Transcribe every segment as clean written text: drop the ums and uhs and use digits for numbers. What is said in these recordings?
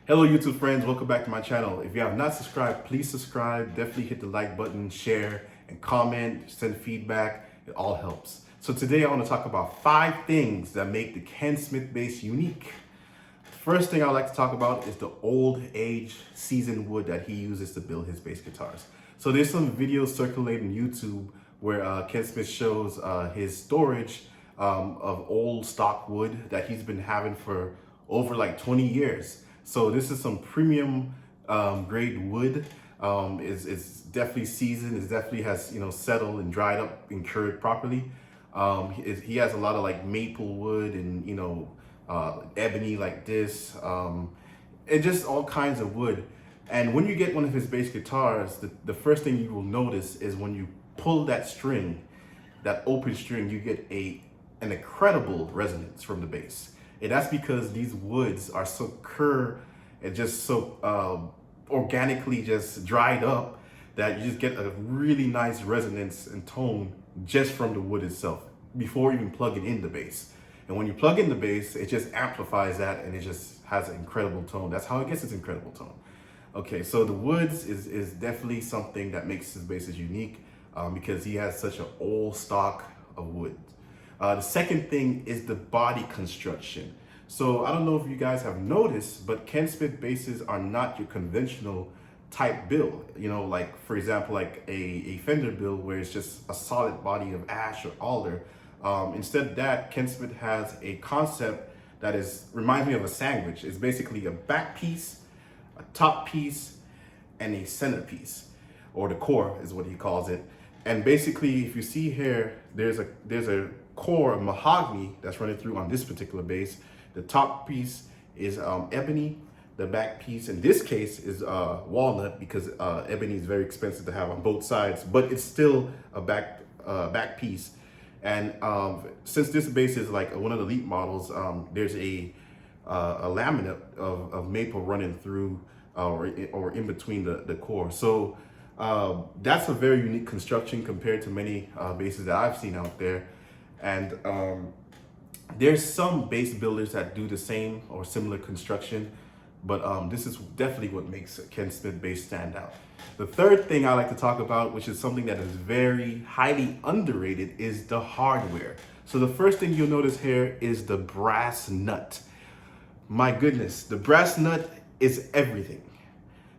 Hello YouTube friends, welcome back to my channel. If you have not subscribed, please subscribe. Definitely hit the like button, share, and comment, send feedback. It all helps. So today I want to talk about 5 things that make the Ken Smith bass unique. First thing I'd like to talk about is the old age seasoned wood that he uses to build his bass guitars. So there's some videos circulating YouTube where Ken Smith shows his storage of old stock wood that he's been having for over like 20 years. So this is some premium grade wood. It's definitely seasoned. It definitely has settled and dried up and cured properly. He has a lot of like maple wood and ebony like this, and just all kinds of wood. And when you get one of his bass guitars, the first thing you will notice is when you pull that string, that open string, you get an incredible resonance from the bass. And that's because these woods are so cured and just so organically just dried up that you just get a really nice resonance and tone just from the wood itself before even plugging in the bass. And when you plug in the bass, it just amplifies that and it just has an incredible tone. That's how it gets its incredible tone. Okay, so the woods is definitely something that makes his basses unique because he has such an old stock of wood. The second thing is the body construction. So I don't know if you guys have noticed, but Ken Smith basses are not your conventional type build. Like for example, like a Fender build where it's just a solid body of ash or alder. Instead of that, Ken Smith has a concept that reminds me of a sandwich. It's basically a back piece, a top piece, and a center piece, or the core is what he calls it. And basically, if you see here, there's a core of mahogany that's running through on this particular bass. The top piece is ebony. The back piece in this case is walnut because ebony is very expensive to have on both sides, but it's still a back piece. And since this bass is like one of the elite models, there's a laminate of maple running through or in between the core. So that's a very unique construction compared to many basses that I've seen out there. And there's some bass builders that do the same or similar construction, but this is definitely what makes Ken Smith bass stand out. The third thing I like to talk about, which is something that is very highly underrated, is the hardware. So the first thing you'll notice here is the brass nut. My goodness, the brass nut is everything.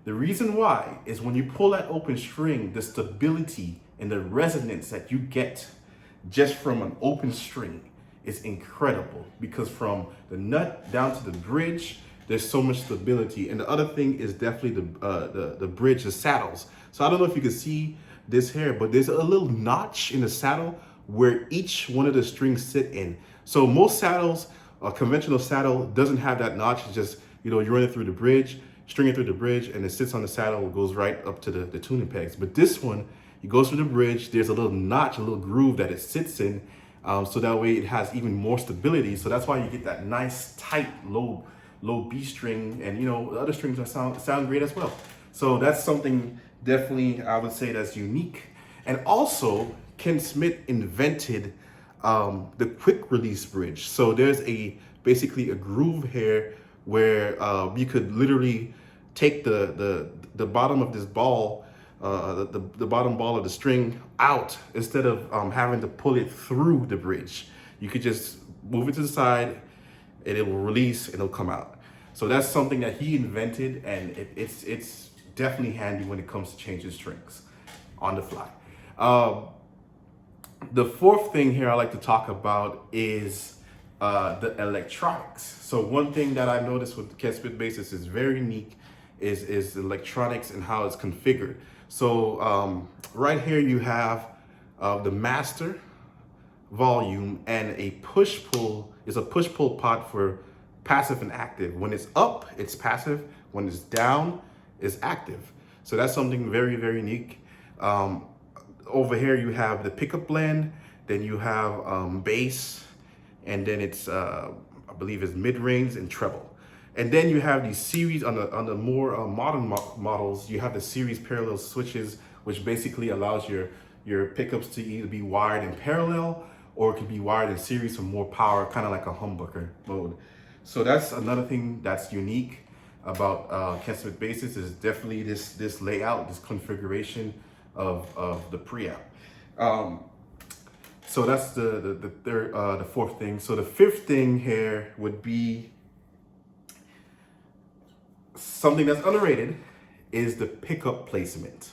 The reason why is when you pull that open string, the stability and the resonance that you get just from an open string is incredible, because from the nut down to the bridge, there's so much stability. And the other thing is definitely the bridge, the saddles. So I don't know if you can see this here, but there's a little notch in the saddle where each one of the strings sit in. So most saddles, a conventional saddle doesn't have that notch. It's just, you're running through the bridge, stringing through the bridge, and it sits on the saddle, it goes right up to the tuning pegs. But this one, it goes through the bridge, there's a little notch, a little groove that it sits in, so that way it has even more stability. So that's why you get that nice, tight, low B string, and the other strings sound great as well. So that's something definitely I would say that's unique. And also, Ken Smith invented the quick release bridge. So there's basically a groove here where you could literally take the bottom of this ball, the bottom ball of the string out, instead of having to pull it through the bridge. You could just move it to the side and it will release and it'll come out. So that's something that he invented, and it's definitely handy when it comes to changing strings on the fly. The fourth thing here I like to talk about is the electronics. So one thing that I noticed with the Ken Smith basses is very unique is the electronics and how it's configured. So right here you have the master volume and a push-pull. It's a push-pull pot for passive and active. When it's up, it's passive. When it's down, it's active. So that's something very, very unique. Over here you have the pickup blend, then you have bass, and then it's I believe it's mid-range and treble. And then you have these series on the more modern models. You have the series parallel switches, which basically allows your pickups to either be wired in parallel or it could be wired in series for more power, kind of like a humbucker mode. So that's another thing that's unique. Ken Smith basses is definitely this layout, this configuration of the preamp. So that's the third, the fourth thing. So the fifth thing here would be something that's underrated, is the pickup placement.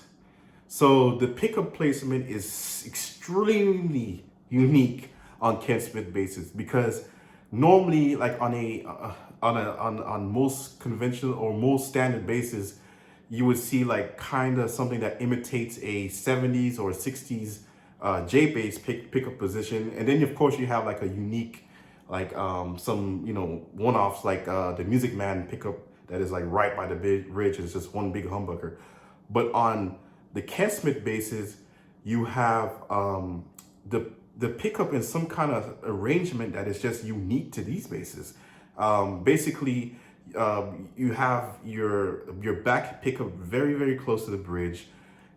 So the pickup placement is extremely unique on Ken Smith basses, because normally, like on most conventional or most standard basses, you would see like kind of something that imitates a 70s or 60s J bass pickup position, and then of course you have like a unique, like some one-offs, like the Music Man pickup that is like right by the bridge. It's just one big humbucker. But on the Ken Smith basses, you have the pickup in some kind of arrangement that is just unique to these basses. Basically, you have your back pickup very close to the bridge,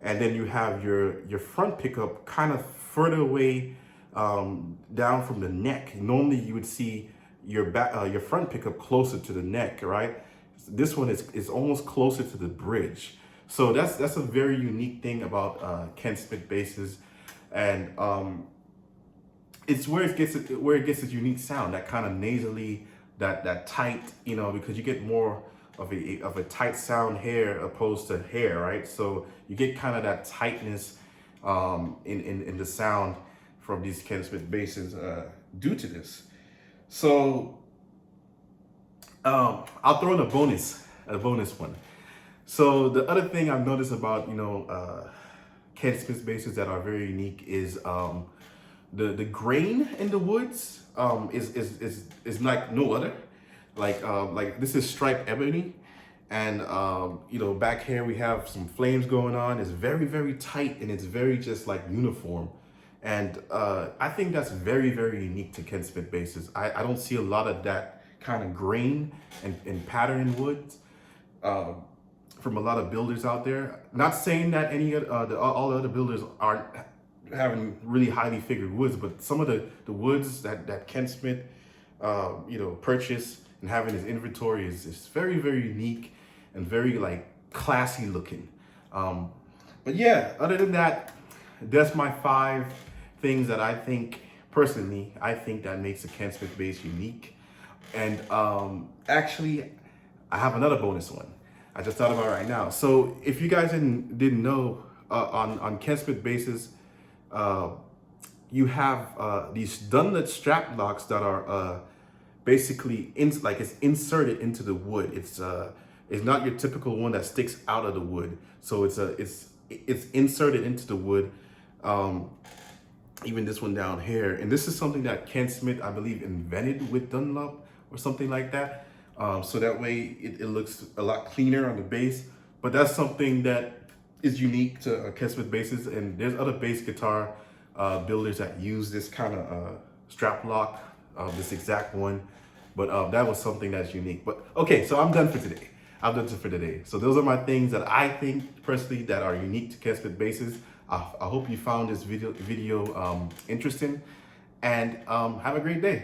and then you have your front pickup kind of further away down from the neck. Normally, you would see your front pickup closer to the neck, right? This one is almost closer to the bridge. So that's a very unique thing about Ken Smith basses, and it's where it gets its unique sound, that kind of nasally, that tight, because you get more of a tight sound here opposed to hair, right? So you get kind of that tightness in the sound from these Ken Smith basses due to this. So I'll throw in a bonus one. So the other thing I've noticed about Ken Smith basses that are very unique is the grain in the woods is like no other. Like this is striped ebony, and back here we have some flames going on. It's very tight, and it's very just like uniform. And I think that's very unique to Ken Smith basses. I don't see a lot of that kind of grain and pattern in woods from a lot of builders out there. Not saying that any of all the other builders aren't having really highly figured woods, but some of the woods that Ken Smith purchased and have in his inventory is very unique and very like classy looking. But yeah, other than that, that's my 5 things that I think personally that makes a Ken Smith bass unique. And actually, I have another bonus one I just thought about right now. So if you guys didn't know, on Ken Smith basses, you have these Dunlop strap locks that are basically it's inserted into the wood. It's not your typical one that sticks out of the wood. So it's inserted into the wood. Even this one down here, and this is something that Ken Smith, I believe, invented with Dunlop or something like that. So that way it looks a lot cleaner on the bass. But that's something that is unique to Ken Smith basses, and there's other bass guitar builders that use this kind of strap lock, this exact one. But that was something that's unique. But okay, so I'm done for today. So those are my things that I think personally that are unique to Ken Smith basses. I hope you found this video interesting, and have a great day.